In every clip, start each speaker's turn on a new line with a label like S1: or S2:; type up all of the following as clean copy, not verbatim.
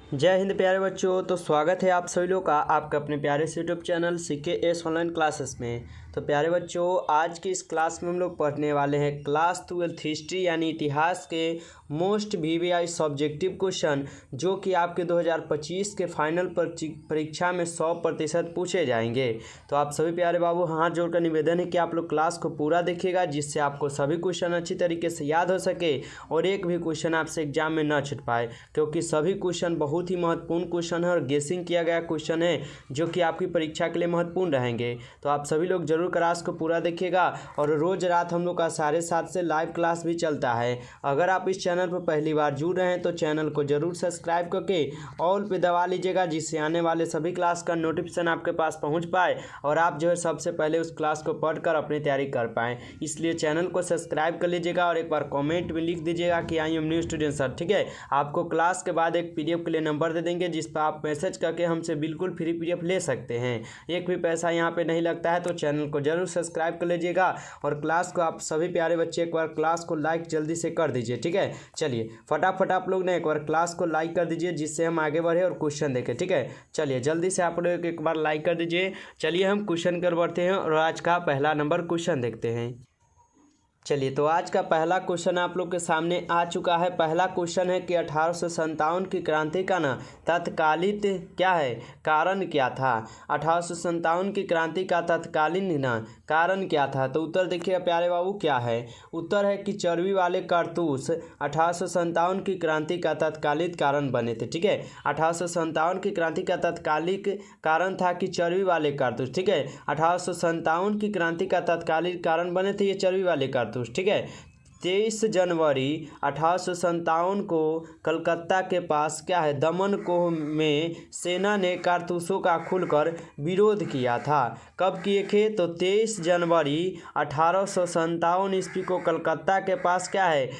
S1: जय हिंद प्यारे बच्चों। तो स्वागत है आप सभी लोग का आपका अपने प्यारे से YouTube channel CKS online classes में। तो प्यारे बच्चों, आज की इस क्लास में हम लोग पढ़ने वाले हैं क्लास 12 हिस्ट्री यानी इतिहास के मोस्ट VVI सब्जेक्टिव क्वेश्चन, जो कि आपके 2025 के फाइनल परीक्षा में 100% पूछे जाएंगे। तो आप सभी प्यारे बाबू, हाथ जोड़कर निवेदन है कि आप लोग क्लास को पूरा देखिएगा, जिससे आपको सभी क्वेश्चन अच्छी तरीके से याद हो सके और एक भी क्वेश्चन आपसे एग्जाम में न छूट पाए, क्योंकि सभी क्वेश्चन बहुत ही महत्वपूर्ण क्वेश्चन है और गेसिंग किया गया क्वेश्चन है, जो कि आपकी परीक्षा के लिए महत्वपूर्ण रहेंगे। तो आप सभी लोग जरूर क्लास को पूरा देखिएगा। और रोज रात हम लोग का 7:30 से लाइव क्लास भी चलता है। अगर आप इस चैनल पर पहली बार जुड़ रहे हैं तो चैनल को जरूर सब्सक्राइब करके ऑल पे दबा लीजिएगा, जिससे आने वाले सभी क्लास का नोटिफिकेशन आपके पास पहुंच पाए और आप जो है सबसे पहले उस क्लास को पढ़कर अपनी तैयारी कर पाएँ। इसलिए चैनल को सब्सक्राइब कर लीजिएगा और एक बार कॉमेंट में लिख दीजिएगा कि I am new student sir. ठीक है, आपको क्लास के बाद एक PDF के लिए नंबर दे देंगे, जिस पर आप मैसेज करके हमसे बिल्कुल फ्री PDF ले सकते हैं। एक भी पैसा यहाँ पे नहीं लगता है। तो चैनल को जरूर सब्सक्राइब कर लीजिएगा और क्लास को आप सभी प्यारे बच्चे एक बार क्लास को लाइक जल्दी से कर दीजिए। ठीक है, चलिए फटाफट आप लोग ने एक बार क्लास को लाइक कर दीजिए, जिससे हम आगे बढ़े और क्वेश्चन देखें। ठीक है, चलिए जल्दी से आप लोग एक बार लाइक कर दीजिए। चलिए हम क्वेश्चन कर बढ़ते हैं और आज का पहला नंबर क्वेश्चन देखते हैं। चलिए, तो आज का पहला क्वेश्चन आप लोग के सामने आ चुका है। पहला क्वेश्चन है कि 1857 की क्रांति का ना तत्कालिक क्या है, कारण क्या था। 1857 की क्रांति का तत्कालीन ना कारण क्या था। तो उत्तर देखिएगा प्यारे बाबू, क्या है। उत्तर है कि चर्बी वाले कारतूस 1857 की क्रांति का तत्कालिक कारण बने थे। ठीक है, 1857 की क्रांति का तत्कालिक कारण था कि चर्बी वाले कारतूस। ठीक है, 1857 की क्रांति का तत्कालिक कारण बने थे ये चर्बी वाले कारतूस। ठीक है, 23 जनवरी 1857 को कलकत्ता के पास क्या है, दमनकोह में सेना ने कारतूसों का खुलकर विरोध किया था। कब किए थे, तो 23 जनवरी 1857 ईस्वी को कलकत्ता के पास क्या है,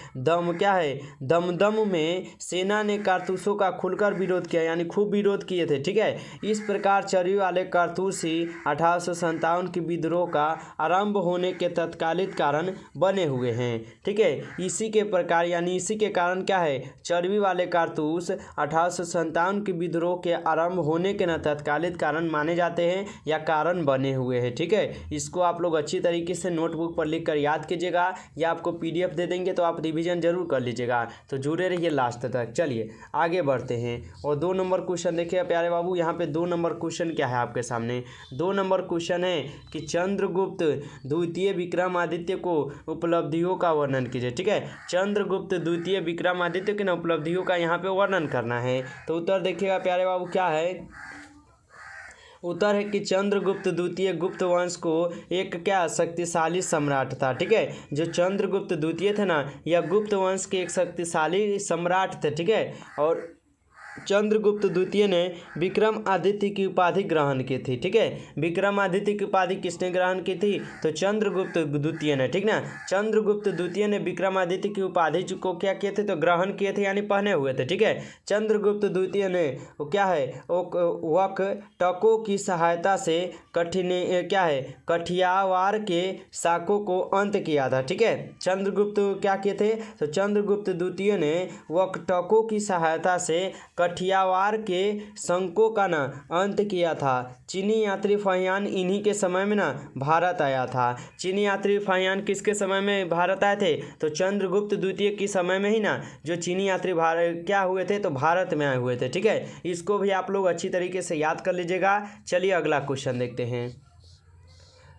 S1: दमदम में सेना ने कारतूसों का खुलकर विरोध किया, यानी खूब विरोध किए थे। ठीक है, इस प्रकार चर्बी वाले कारतूस ही 1857 की विद्रोह का आरंभ होने के तत्कालिक कारण बने हुए हैं। ठीक है, इसी के प्रकार यानी इसी के कारण क्या है, चर्बी वाले कारतूस 1857 की विद्रोह के आरंभ होने के न तत्कालिक कारण माने जाते हैं या कारण बने हुए हैं। ठीक है, इसको आप लोग अच्छी तरीके से नोटबुक पर लिखकर याद कीजिएगा या आपको PDF दे देंगे तो आप रिवीजन जरूर कर लीजिएगा। तो जुड़े रहिए लास्ट तक। चलिए आगे बढ़ते हैं और 2 नंबर क्वेश्चन देखिए प्यारे बाबू। यहाँ पे 2 नंबर क्वेश्चन क्या है आपके सामने। 2 नंबर क्वेश्चन है कि चंद्रगुप्त द्वितीय विक्रमादित्य को उपलब्धियों का वर्णन कीजिए। ठीक है, चंद्रगुप्त द्वितीय विक्रमादित्य की उपलब्धियों का यहाँ पे वर्णन करना है। तो उत्तर देखिएगा प्यारे बाबू, क्या है। उत्तर है कि चंद्रगुप्त द्वितीय गुप्त वंश को एक क्या शक्तिशाली सम्राट था। ठीक है, जो चंद्रगुप्त द्वितीय थे ना, यह गुप्त वंश के एक शक्तिशाली सम्राट थे। ठीक है, और चंद्रगुप्त द्वितीय ने विक्रमादित्य की उपाधि ग्रहण की थी। ठीक है, विक्रमादित्य की उपाधि किसने ग्रहण की थी, तो चंद्रगुप्त द्वितीय ने। ठीक ना, चंद्रगुप्त द्वितीय ने विक्रमादित्य की उपाधि को क्या किए थे, तो ग्रहण किए थे यानी पहने हुए थे। ठीक है, चंद्रगुप्त द्वितीय ने क्या है, वकटकों की सहायता से कठियावाड़ के शाकों को अंत किया था। ठीक है, चंद्रगुप्त क्या किए थे, तो चंद्रगुप्त द्वितीय ने वकटकों की सहायता से कठियावाड़ के शंकों का ना अंत किया था। चीनी यात्री फाहियान इन्हीं के समय में ना भारत आया था। चीनी यात्री फाहियान किसके समय में भारत आए थे, तो चंद्रगुप्त द्वितीय के समय में ही ना जो चीनी यात्री भारत क्या हुए थे, तो भारत में आए हुए थे। ठीक है, इसको भी आप लोग अच्छी तरीके से याद कर लीजिएगा। चलिए अगला क्वेश्चन देखते हैं।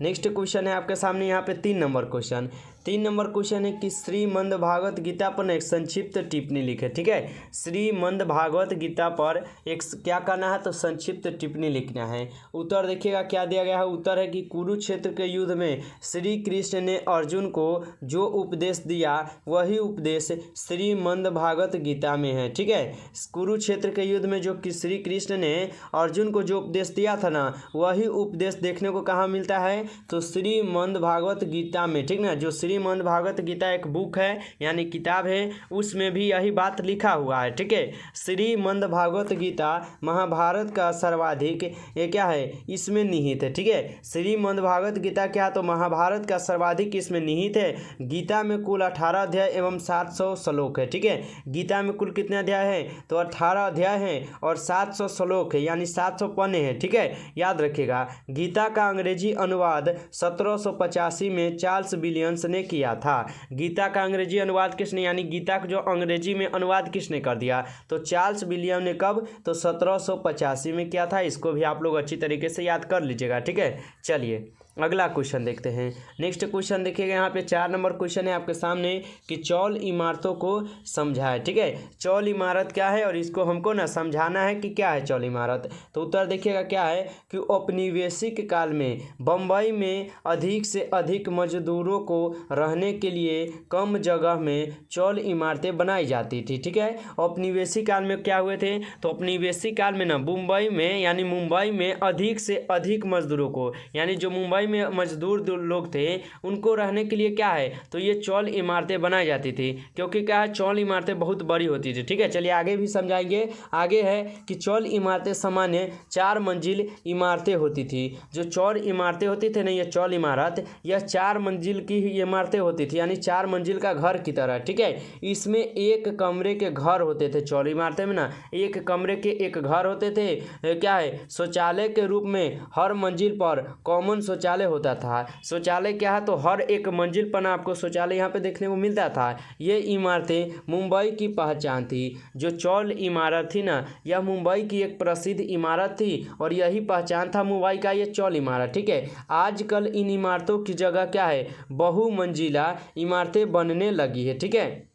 S1: नेक्स्ट क्वेश्चन है आपके सामने यहाँ पे 3 नंबर क्वेश्चन। 3 नंबर क्वेश्चन है कि श्रीमद् भागवत गीता पर एक संक्षिप्त टिप्पणी लिखे। ठीक है, श्रीमद् भागवत गीता पर एक क्या करना है, तो संक्षिप्त टिप्पणी लिखना है। उत्तर देखिएगा क्या दिया गया है। उत्तर है कि कुरुक्षेत्र के युद्ध में श्री कृष्ण ने अर्जुन को जो उपदेश दिया वही उपदेश श्रीमद् भागवत गीता में है। ठीक है, कुरुक्षेत्र के युद्ध में जो कि श्री कृष्ण ने अर्जुन को जो उपदेश दिया था ना, वही उपदेश देखने को कहाँ मिलता है, तो श्रीमद् भागवत गीता में। ठीक ना, जो श्रीमद् श्रीमद् भागवत गीता एक बुक है यानी किताब है, उसमें भी यही बात लिखा हुआ है। ठीक है, श्रीमद् भागवत गीता महाभारत का सर्वाधिक ये क्या है इसमें निहित है। ठीक है, श्रीमद् भागवत गीता क्या, तो महाभारत का सर्वाधिक इसमें निहित है। गीता में कुल 18 अध्याय एवं 700 श्लोक है। ठीक है, गीता में कुल कितने अध्याय हैं, तो 18 अध्याय हैं और 700 श्लोक है यानी 700 पन्ने हैं। ठीक है, याद रखिएगा। गीता का अंग्रेजी अनुवाद 1785 में चार्ल्स विलियम्स ने किया था। गीता का अंग्रेजी अनुवाद किसने, यानी गीता का जो अंग्रेजी में अनुवाद किसने कर दिया, तो चार्ल्स विलियम ने। कब, तो 1785 में किया था। इसको भी आप लोग अच्छी तरीके से याद कर लीजिएगा। ठीक है, चलिए अगला क्वेश्चन देखते हैं। नेक्स्ट क्वेश्चन देखिएगा, यहाँ पे 4 नंबर क्वेश्चन है आपके सामने कि चौल इमारतों को समझाए। ठीक है, चौल इमारत क्या है और इसको हमको ना समझाना है कि क्या है चौल इमारत। तो उत्तर देखिएगा क्या है कि औपनिवेशिक काल में बम्बई में अधिक से अधिक मजदूरों को रहने के लिए कम जगह में चौल इमारतें बनाई जाती थी। ठीक है, औपनिवेशिक काल में क्या हुए थे, तो औपनिवेशिक काल में ना मुंबई में यानी मुंबई में अधिक से अधिक मजदूरों को, यानी जो मुंबई में मजदूर लोग थे उनको रहने के लिए क्या है, तो ये चौल इमारतें बनाई जाती थी। क्योंकि क्या है, चौल इमारतें बहुत बड़ी होती थी। ठीक है, चलिए आगे भी समझाएंगे। आगे है कि चौल इमारतें सामान्य 4 मंजिल इमारतें होती थी। जो चौल इमारतें होती थी ना, ये चौल इमारत यह 4 मंजिल की ही इमारतें होती थी, यानी 4 मंजिल का घर की तरह। ठीक है, इसमें एक कमरे के घर होते थे। चौल इमारतें में ना एक कमरे के एक घर होते थे। क्या है, शौचालय के रूप में हर मंजिल पर कॉमन शौचालय होता था। शौचालय क्या है, तो हर एक मंजिल पर आपको शौचालय यहाँ पे देखने को मिलता था। ये इमारतें मुंबई की पहचान थी। जो चौल इमारत थी ना, यह मुंबई की एक प्रसिद्ध इमारत थी और यही पहचान था मुंबई का, ये चौल इमारत। ठीक है, आजकल इन इमारतों की जगह क्या है, बहुमंजिला इमारतें बनने लगी है। ठीक है,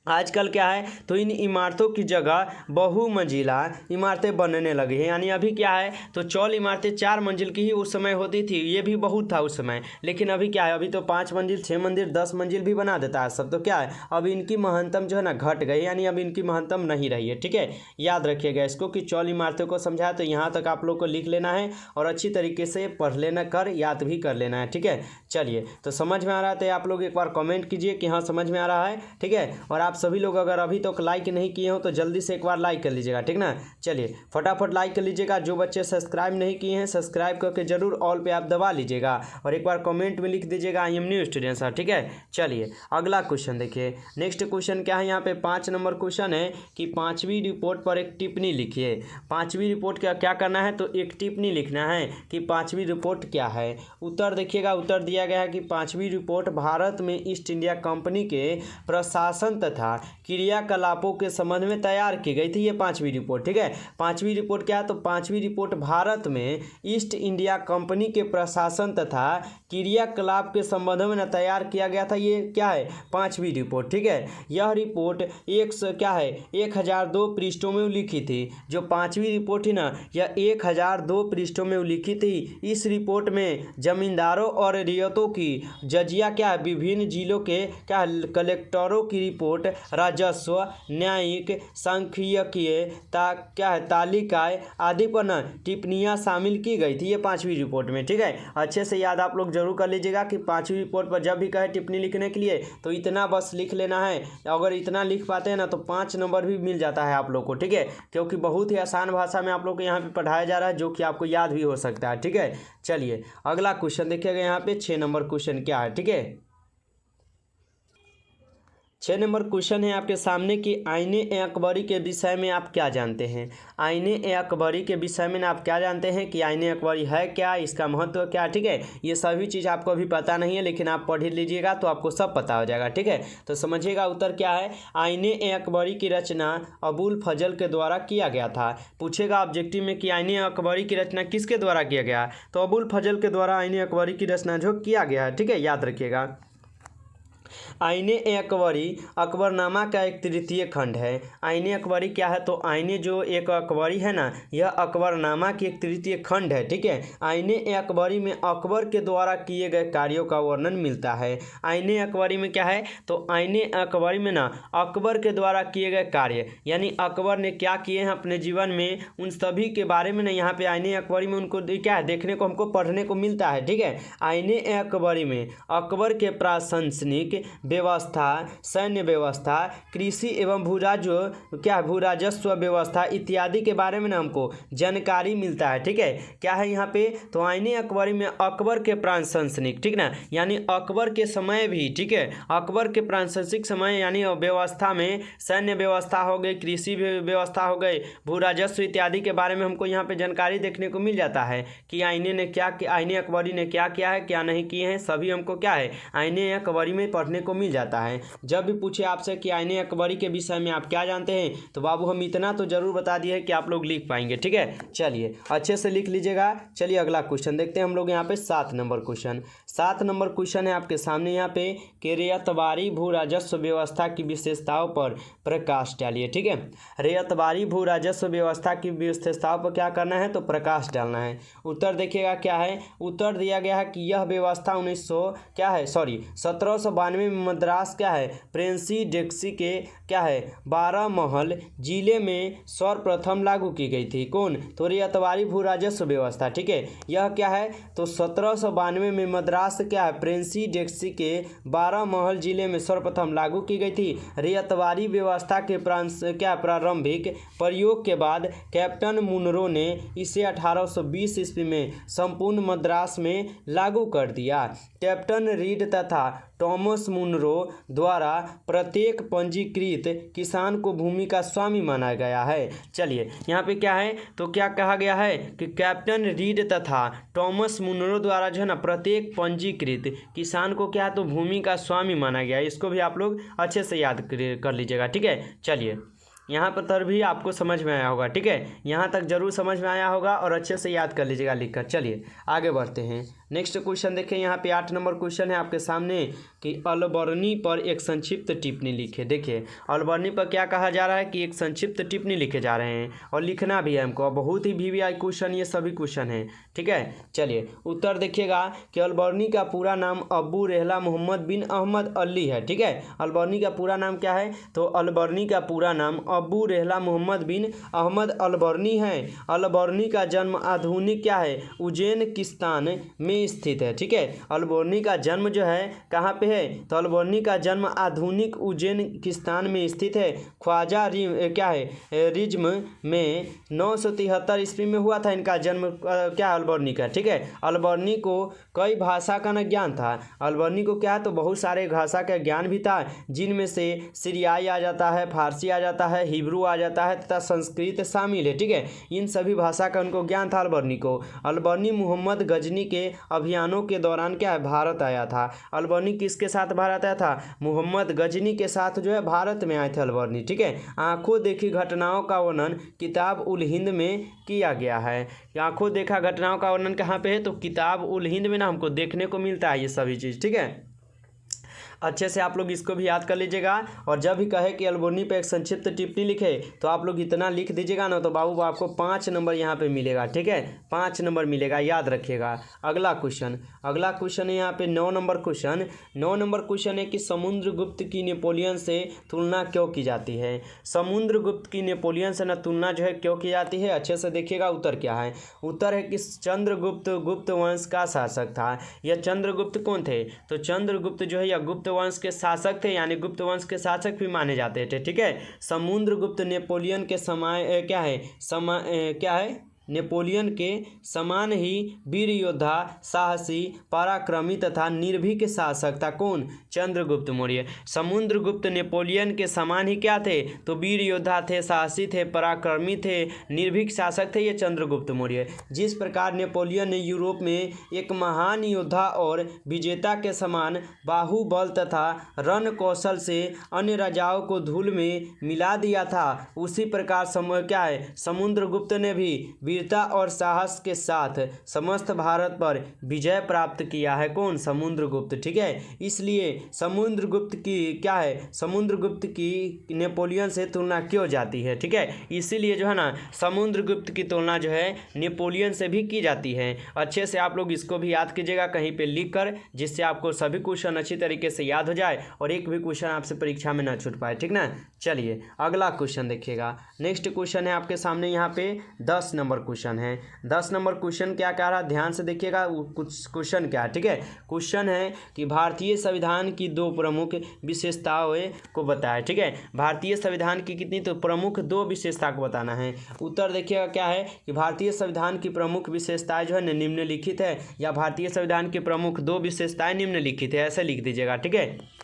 S1: आजकल क्या है, तो इन इमारतों की जगह बहुमंजिला इमारतें बनने लगी हैं। यानी अभी क्या है, तो चौल इमारतें 4 मंजिल की ही उस समय होती थी, ये भी बहुत था उस समय। लेकिन अभी क्या है, अभी तो 5 मंजिल 6 मंजिल 10 मंजिल भी बना देता है सब। तो क्या है, अब इनकी महत्तम जो है ना घट गई, यानी अब इनकी महत्तम नहीं रही है। ठीक है, याद रखिएगा इसको कि चौल इमारतों को समझाया। तो यहाँ तक आप लोग को लिख लेना है और अच्छी तरीके से पढ़ लेना, कर याद भी कर लेना है। ठीक है, चलिए तो समझ में आ रहा है तो आप लोग एक बार कमेंट कीजिए कि हाँ समझ में आ रहा है। ठीक है, और आप सभी लोग अगर अभी तक लाइक नहीं किए हो तो जल्दी से एक बार लाइक कर लीजिएगा। ठीक ना, चलिए फटाफट लाइक कर लीजिएगा। जो बच्चे सब्सक्राइब नहीं किए हैं सब्सक्राइब करके जरूर ऑल पे आप दबा लीजिएगा और एक बार कमेंट में लिख दीजिएगा I am new student sir. ठीक है, चलिए अगला क्वेश्चन देखिए। नेक्स्ट क्वेश्चन क्या है, यहाँ पे 5 नंबर क्वेश्चन है कि 5वीं रिपोर्ट पर एक टिप्पणी लिखिए। 5वीं रिपोर्ट का क्या करना है, तो एक टिप्पणी लिखना है कि 5वीं रिपोर्ट क्या है। उत्तर देखिएगा, उत्तर दिया गया है कि 5वीं रिपोर्ट भारत में ईस्ट इंडिया कंपनी के प्रशासन तथा क्रियाकलापों के संबंध में तैयार की गई थी। ये 5वीं रिपोर्ट। ठीक है, 5वीं रिपोर्ट क्या है, तो 5वीं रिपोर्ट भारत में ईस्ट इंडिया कंपनी के प्रशासन तथा क्रियाकलाप के संबंध में तैयार किया गया था। ये क्या है, 5वीं रिपोर्ट। ठीक है, यह रिपोर्ट 1002 पृष्ठों में उल्लिखित थी। जो 5वीं रिपोर्ट थी ना, यह 1002 पृष्ठों में उल्लिखित थी। इस रिपोर्ट में जमींदारों और रियायतों की जजिया क्या है, विभिन्न जिलों के क्या कलेक्टरों की रिपोर्ट, राजस्व, न्यायिक, सांख्यिकीय क्या है, तालिकाएं आदि पर न टिप्पणियां शामिल की गई थी। ये 5वीं रिपोर्ट में। ठीक है, अच्छे से याद आप लोग जरूर कर लीजिएगा कि 5वीं रिपोर्ट पर जब भी कहे टिप्पणी लिखने के लिए तो इतना बस लिख लेना है। अगर इतना लिख पाते हैं ना तो 5 नंबर भी मिल जाता है आप लोग को। ठीक है, क्योंकि बहुत ही आसान भाषा में आप लोग को यहाँ पे पढ़ाया जा रहा है जो कि आपको याद भी हो सकता है। ठीक है, चलिए अगला क्वेश्चन देखिएगा। यहाँ पे 6 नंबर क्वेश्चन क्या है। ठीक है, 6 नंबर क्वेश्चन है आपके सामने कि आईने ए अकबरी के विषय में आप क्या जानते हैं। आईने ए अकबरी के विषय में आप क्या जानते हैं कि आईने अकबरी है क्या, इसका महत्व क्या। ठीक है, ये सभी चीज़ आपको अभी पता नहीं है लेकिन आप पढ़ लीजिएगा तो आपको सब पता हो जाएगा। ठीक है, तो समझिएगा उत्तर क्या है। आईने ए अकबरी की रचना अबुल फजल के द्वारा किया गया था। पूछेगा ऑब्जेक्टिव में कि आईने अकबरी की रचना किसके द्वारा किया गया, तो अबुल फजल के द्वारा आईने अकबरी की रचना जो किया गया है। ठीक है, याद रखिएगा। आईने अकबरी अकबरनामा का एक तृतीय खंड है। आईने अकबरी क्या है? तो आईने जो एक अकबरी है ना, यह अकबरनामा की एक तृतीय खंड है। ठीक है, आईने अकबरी में अकबर के द्वारा किए गए कार्यों का वर्णन मिलता है। आईने अकबरी में क्या है? तो आईने अकबरी में ना अकबर के द्वारा किए गए कार्य, यानी अकबर ने क्या किए हैं अपने जीवन में, उन सभी के बारे में ना यहाँ पे आईने अकबरी में उनको क्या है देखने को, हमको पढ़ने को मिलता है। ठीक है, आईने अकबरी में अकबर के प्रशासनिक व्यवस्था, सैन्य व्यवस्था, कृषि एवं भू राजस्व व्यवस्था इत्यादि के बारे में ना हमको जानकारी मिलता है। ठीक है, क्या है यहाँ पे? तो आईने अकबरी में अकबर के प्रशासनिक, ठीक ना, यानी अकबर के समय भी, ठीक है, अकबर के प्रशासनिक समय यानी व्यवस्था में सैन्य व्यवस्था हो गई, कृषि व्यवस्था हो गई, भू राजस्व इत्यादि के बारे में हमको यहाँ पे जानकारी देखने को मिल जाता है कि आईने अकबरी ने क्या किया है, क्या नहीं किए हैं, सभी हमको क्या है आईने अकबरी में पढ़ने को मिल जाता है। जब भी पूछे आपसे कि आईने अकबरी के विषय में आप क्या जानते हैं, तो बाबू हम इतना तो जरूर बता दिए कि आप लोग लिख पाएंगे। ठीक है, चलिए अच्छे से लिख लीजिएगा। चलिए अगला क्वेश्चन देखते हैं हम लोग यहाँ पे 7 नंबर क्वेश्चन। 7 नंबर क्वेश्चन है आपके सामने यहाँ पे कि रेयतवारी भू राजस्व व्यवस्था की विशेषताओं पर प्रकाश डालिए। ठीक है, रेयतवारी भू राजस्व व्यवस्था की विशेषताओं पर क्या करना है? तो प्रकाश डालना है। उत्तर देखिएगा क्या है, उत्तर दिया गया है कि यह व्यवस्था 1792 में मद्रास क्या है प्रेसिडेंसी के क्या है 12 महल जिले में सर्वप्रथम लागू की गई थी। कौन? तो रेयतवारी भू राजस्व व्यवस्था। ठीक है, यह क्या है? तो 1792 में मद्रास क्या है प्रेसिडेंसी के 12 महल जिले में सर्वप्रथम लागू की गई थी। रेयतवारी व्यवस्था के प्रारंभिक प्रयोग के बाद कैप्टन मुनरो ने इसे 1820 ईस्वी में संपूर्ण मद्रास में लागू कर दिया। कैप्टन रीड तथा टॉमस मुनरो द्वारा प्रत्येक पंजीकृत किसान को भूमि का स्वामी माना गया है। चलिए यहाँ पे क्या है? तो क्या कहा गया है कि कैप्टन रीड तथा टॉमस मुनरो द्वारा जो है ना प्रत्येक पंजीकृत किसान को क्या है तो भूमि का स्वामी माना गया है। इसको भी आप लोग अच्छे से याद कर लीजिएगा। ठीक है, चलिए यहाँ पर भी आपको समझ में आया होगा। ठीक है, यहाँ तक जरूर समझ में आया होगा और अच्छे से याद कर लीजिएगा लिखकर। चलिए आगे बढ़ते हैं। नेक्स्ट क्वेश्चन देखें, यहाँ पे 8 नंबर क्वेश्चन है आपके सामने कि अलबर्नी पर एक संक्षिप्त टिप्पणी लिखे। देखिए अलबर्नी पर क्या कहा जा रहा है कि एक संक्षिप्त टिप्पणी लिखे जा रहे हैं और लिखना भी है हमको। बहुत ही VVI क्वेश्चन ये सभी क्वेश्चन हैं। ठीक है, चलिए उत्तर देखिएगा कि अलबर्नी का पूरा नाम अबू रेहला मोहम्मद बिन अहमद अली है। ठीक है, अलबर्नी का पूरा नाम क्या है? तो अलबर्नी का पूरा नाम अबू रेहला मोहम्मद बिन अहमद अलबर्नी है। अलबर्नी का जन्म आधुनिक क्या है उज्बेकिस्तान में स्थित है। ठीक है, अलबर्नी का जन्म जो है कहाँ पे है? तो अलबर्नी का जन्म आधुनिक उज्बेकिस्तान में स्थित है। ख्वाजा रिज्म में 973 ईस्वी में हुआ था इनका जन्म क्या अलबर्नी का। ठीक है, अलबर्नी को कई भाषा का न ज्ञान था। अलबर्नी को क्या है तो बहुत सारे भाषा का ज्ञान भी था, जिनमें से सीरियाई आ जाता है, फारसी आ जाता है, हिब्रू आ जाता है तथा संस्कृत शामिल है। ठीक है, इन सभी भाषा का उनको ज्ञान था अलबर्नी को। अलबर्नी मोहम्मद गजनी के अभियानों के दौरान क्या है भारत आया था। अलबर्नी किसके साथ भारत आया था? मोहम्मद गजनी के साथ जो है भारत में आए थे अलबर्नी। ठीक है, आंखों देखी घटनाओं का वर्णन किताब उल हिंद में किया गया है। आंखों देखा घटनाओं का वर्णन कहाँ पे है? तो किताब उल हिंद में ना हमको देखने को मिलता है ये सभी चीज़। ठीक है, अच्छे से आप लोग इसको भी याद कर लीजिएगा। और जब भी कहे कि अलबर्नी पे एक संक्षिप्त टिप्पणी लिखे तो आप लोग इतना लिख दीजिएगा ना, तो बाबू आपको 5 नंबर यहाँ पे मिलेगा। ठीक है, 5 नंबर मिलेगा, याद रखिएगा। अगला क्वेश्चन है यहाँ पे 9 नंबर क्वेश्चन। 9 नंबर क्वेश्चन है कि समुद्रगुप्त की नेपोलियन से तुलना क्यों की जाती है? समुद्रगुप्त की नेपोलियन से ना तुलना जो है क्यों की जाती है? अच्छे से देखिएगा उत्तर क्या है। उत्तर है कि चंद्रगुप्त गुप्त वंश का शासक था। यह चंद्रगुप्त कौन थे? तो चंद्रगुप्त जो है या गुप्त वंश के शासक थे, यानी गुप्त वंश के शासक भी माने जाते थे। ठीक है, समुद्रगुप्त नेपोलियन के समय क्या है नेपोलियन के समान ही वीर योद्धा, साहसी, पराक्रमी तथा निर्भीक शासक था। कौन? चंद्रगुप्त मौर्य। समुद्रगुप्त नेपोलियन के समान ही क्या थे? तो वीर योद्धा थे, साहसी थे, पराक्रमी थे, निर्भीक शासक थे ये चंद्रगुप्त मौर्य। जिस प्रकार नेपोलियन ने यूरोप में एक महान योद्धा और विजेता के समान बाहुबल तथा रण कौशल से अन्य राजाओं को धूल में मिला दिया था, उसी प्रकार समुद्रगुप्त ने भी वीरता और साहस के साथ समस्त भारत पर विजय प्राप्त किया है? कौन? समुद्रगुप्त। ठीक है, इसलिए समुद्रगुप्त की क्या है, समुद्रगुप्त की नेपोलियन से तुलना क्यों जाती है? ठीक है, इसीलिए जो है ना समुद्रगुप्त की तुलना जो है नेपोलियन से भी की जाती है। अच्छे से आप लोग इसको भी याद कीजिएगा कहीं पे लिख कर, जिससे आपको सभी क्वेश्चन अच्छी तरीके से याद हो जाए और एक भी क्वेश्चन आपसे परीक्षा में ना छूट पाए। ठीक ना, चलिए अगला क्वेश्चन देखिएगा। नेक्स्ट क्वेश्चन है आपके सामने यहाँ पे 10 नंबर क्वेश्चन है। 10 नंबर क्वेश्चन क्या कह रहा है, ध्यान से देखिएगा कुछ क्वेश्चन क्या है। ठीक है, क्वेश्चन है कि भारतीय संविधान की 2 प्रमुख विशेषताओं को बताएं। ठीक है, भारतीय संविधान की कितनी तो प्रमुख 2 विशेषता को बताना है। उत्तर देखिएगा क्या है कि भारतीय संविधान की प्रमुख विशेषताएं जो है निम्नलिखित है, या भारतीय संविधान की प्रमुख 2 विशेषताएं निम्नलिखित है, ऐसे लिख दीजिएगा। ठीक है,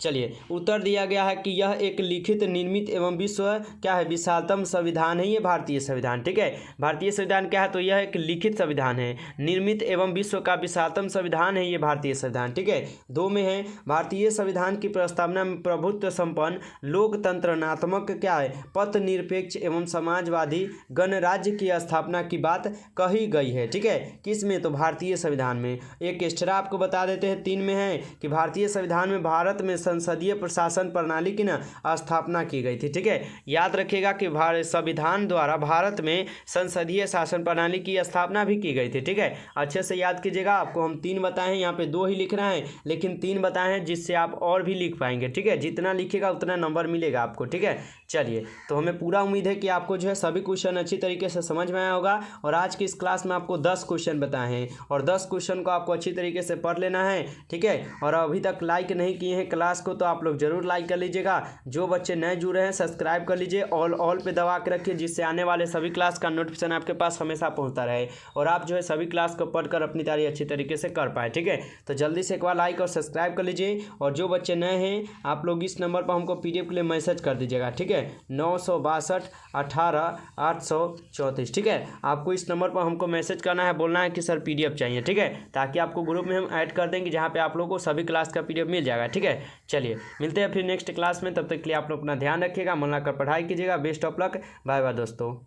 S1: चलिए उत्तर दिया गया है कि यह एक लिखित, निर्मित एवं विश्व क्या है विशालतम संविधान है, ये भारतीय संविधान। ठीक है, भारतीय संविधान क्या है, तो यह एक लिखित संविधान है, निर्मित एवं विश्व का विशालतम संविधान है ये भारतीय संविधान। ठीक है, 2 में है भारतीय संविधान की प्रस्तावना में प्रभुत्व संपन्न, लोकतंत्रनात्मक क्या है, पथ निरपेक्ष एवं समाजवादी गणराज्य की स्थापना की बात कही गई है। ठीक है, किस में, तो भारतीय संविधान में। एक एक्स्ट्रा आपको बता देते हैं, 3 में है कि भारतीय संविधान में भारत में संसदीय प्रशासन प्रणाली की ना स्थापना की गई थी। ठीक है, याद रखिएगा कि संविधान द्वारा भारत में संसदीय शासन प्रणाली की स्थापना भी की गई थी। ठीक है, अच्छे से याद कीजिएगा, आपको हम 3 बताए हैं, यहाँ पे 2 ही लिखना है, लेकिन 3 बताए हैं जिससे आप और भी लिख पाएंगे। ठीक है, जितना लिखिएगा उतना नंबर मिलेगा आपको। ठीक है, चलिए तो हमें पूरा उम्मीद है कि आपको जो है सभी क्वेश्चन अच्छी तरीके से समझ में आया होगा। और आज की इस क्लास में आपको 10 क्वेश्चन बताए हैं और 10 क्वेश्चन को आपको अच्छी तरीके से पढ़ लेना है। ठीक है, और अभी तक लाइक नहीं किए हैं क्लास को तो आप लोग जरूर लाइक कर लीजिएगा। जो बच्चे नए जुड़े हैं सब्सक्राइब कर लीजिए, ऑल पे दबा के रखिए, जिससे आने वाले सभी क्लास का नोटिफिकेशन आपके पास हमेशा पहुंचता रहे और आप जो है सभी क्लास को पढ़कर अपनी तैयारी अच्छी तरीके से कर पाए। ठीक है, तो जल्दी से एक बार लाइक और सब्सक्राइब कर लीजिए। और जो बच्चे नए हैं आप लोग इस नंबर पर हमको PDF के लिए मैसेज कर दीजिएगा। ठीक है, 962 18 834। ठीक है, आपको इस नंबर पर हमको मैसेज करना है, बोलना है कि सर PDF चाहिए। ठीक है, ताकि आपको ग्रुप में हम ऐड कर देंगे जहाँ पे आप लोगों को सभी क्लास का PDF मिल जाएगा। ठीक है, चलिए मिलते हैं फिर नेक्स्ट क्लास में, तब तक के लिए आप लोग अपना ध्यान रखिएगा, मन लगाकर पढ़ाई कीजिएगा। Best of luck, bye bye दोस्तों।